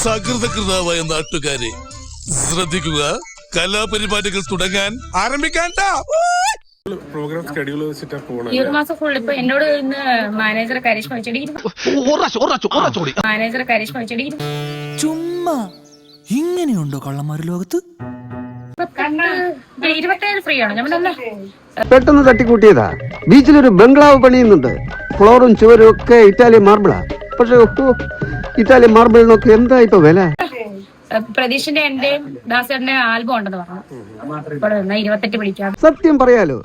സകൃതകൃതാവായ നാട്ടുകാരെ ശ്രദ്ധിക്കുക, കലാപരിപാടികൾ തുടങ്ങാൻ ആരംഭിക്കാൻ. പ്രോഗ്രാം ഷെഡ്യൂൾ വെച്ചിട്ടാ പോണത്. ഈ ഒരു മാസം ഫുൾ ഇപ്പൊ എന്നോട് ഇന്ന് മാനേജർ കരിഷ്മ വെച്ചടി ചുമ്മാ ഇങ്ങനെയുണ്ടോ കള്ളന്മാര് ലോകത്ത്? 27 ഫ്രീ ആണ്. ഞാൻ പെട്ടെന്ന് തട്ടിക്കൂട്ടിയതാ. ബീച്ചിലൊരു ബംഗ്ലാവ് പണിയുന്നുണ്ട്. ഫ്ലോറും ചുവരും ഒക്കെ ഇറ്റാലിയൻ മാർബിളാ. പക്ഷെ ഇറ്റാലിയൻ മാർബിളിനൊക്കെ എന്താ ഇപ്പൊ വില? പ്രതീഷിന്റെ എന്റെയും ദാസന്റെ ആൽബം ഉണ്ടെന്ന് പറഞ്ഞു. 28 പിടിക്കാം. സത്യം പറയാലോ,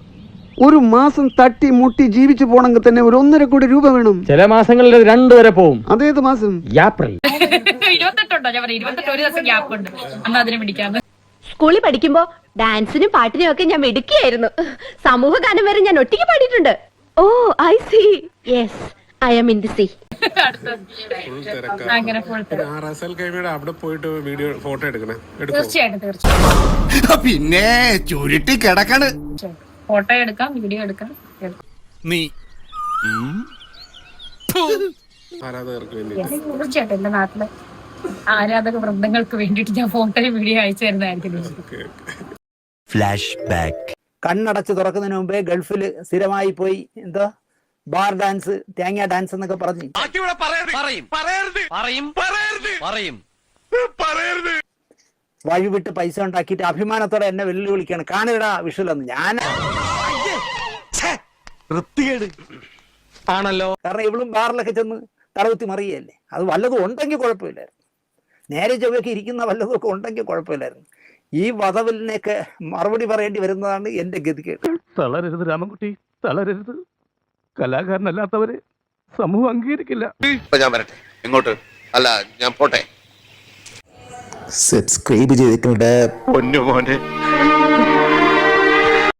ഒരു മാസം തട്ടി മുട്ടി ജീവിച്ചു പോണെങ്കിൽ തന്നെ ഒരു 1.5 കോടി രൂപ വേണം. ചില മാസങ്ങളിൽ 2 വരെ പോവും. അതേത് മാസം? ഏപ്രിൽ. 28 ഉണ്ടോ? ഞാൻ പറഞ്ഞു 28 ഒരു ദിവസം ഗ്യാപ്പ് ഉണ്ട്. അന്ന് അതിന് പിടിക്കാം. സ്കൂളിൽ പഠിക്കുമ്പോ ഡാൻസിനും പാട്ടിനും ഒക്കെ ഞാൻ മിടുക്കിയായിരുന്നു. സമൂഹ ഗാനം വരെ ഞാൻ ഒറ്റയ്ക്ക് പാടിയിട്ടുണ്ട്. Oh I see. Yes, I am in the sea. അങ്ങനെ ഫുൾ അവിടെ പോയിട്ട് വീഡിയോ ഫോട്ടോ എടുക്കണേ. തീർച്ചയായിട്ടും പിന്നെ ചുരുട്ടി കിടക്കാണ്. ഫോട്ടോ എടുക്കാം, വീഡിയോ എടുക്കാം. നീ ആരാധകർക്ക് വേണ്ടി തീർച്ചയായിട്ടും എന്റെ നാട്ടിലെ ആരാധക വൃന്ദങ്ങൾക്ക് വേണ്ടിയിട്ട് ഞാൻ ഫോട്ടോയും വീഡിയോ അയച്ചു തരുന്നതായിരിക്കും. Flash back. കണ്ണടച്ച് തുറക്കുന്നതിന് മുമ്പേ ഗൾഫിൽ സ്ഥിരമായി പോയി എന്തോ ബാർ ഡാൻസ്, തേങ്ങ ഡാൻസ് എന്നൊക്കെ പറഞ്ഞ് വഴിവിട്ട് പൈസ ഉണ്ടാക്കിയിട്ട് അഭിമാനത്തോടെ എന്നെ വെല്ലുവിളിക്കാണ്. കാണിടാ വിഷുലെന്ന്. ഞാൻ ആണല്ലോ. കാരണം ഇവളും ബാറിലൊക്കെ ചെന്ന് തടവുത്തി മറിയല്ലേ. അത് വല്ലതും ഉണ്ടെങ്കിൽ കുഴപ്പമില്ലായിരുന്നു. നേരെ ചൊവ്വയൊക്കെ ഇരിക്കുന്ന വല്ലതും ഒക്കെ ഉണ്ടെങ്കിൽ കുഴപ്പമില്ലായിരുന്നു. ഈ വധവിലിനെയൊക്കെ മറുപടി പറയേണ്ടി വരുന്നതാണ് എന്റെ ഗതികേട്. തളരരുത് രാമൻകുട്ടി, തളരരുത്. കലാകാരനല്ലാത്തവരെ സമൂഹം അംഗീകരിക്കില്ല. ഞാൻ വരട്ടെ. ഇങ്ങോട്ട് അല്ല, ഞാൻ പോട്ടെ. സബ്സ്ക്രൈബ് ചെയ്തിട്ടുണ്ട് പൊന്നു മോനെ.